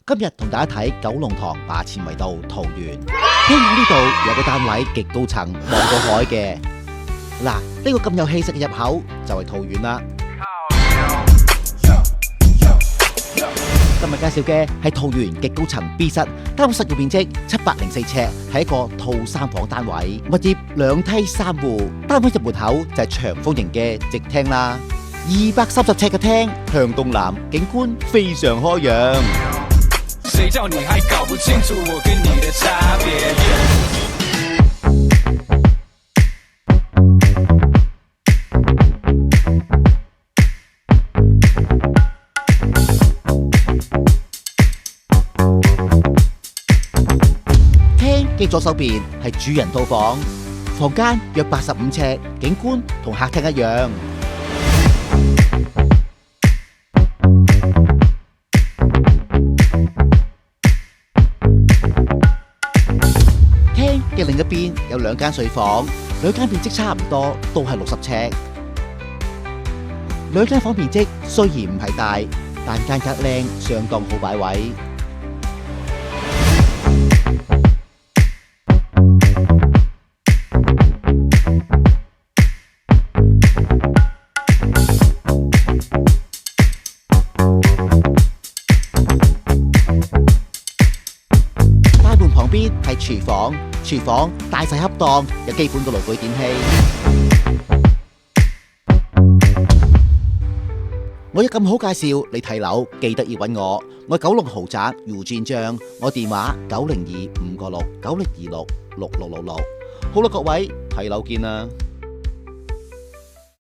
今日同大家睇九龍塘衙前圍道桃園。聽講呢度有個單位極高層，望到海嘅。嗱，呢個咁有氣息嘅入口就係桃園啦。今日介紹嘅係桃園極高層 B 室，單位實用面積704尺，係一個套三房單位，物業2梯3戶，單位入門口就係長方形嘅直廳啦。230尺嘅廳向東南，景觀非常開揚。誰叫你還搞不清楚我跟你的差別？廳嘅左手邊係主人套房，房間約85尺，景觀同客廳一樣。廳嘅另一邊有2間睡房，兩間面積差唔多，都係60尺。兩間房面積雖然唔係大，但間隔靚，相當好擺位。大門旁邊係廚房，廚房大細恰當，有基本嘅爐具電器。我有咁好介紹你睇樓，記得要揾我。我係九龍豪宅余戰將，我電話902-596-9026-6666。好啦，各位睇樓見啦。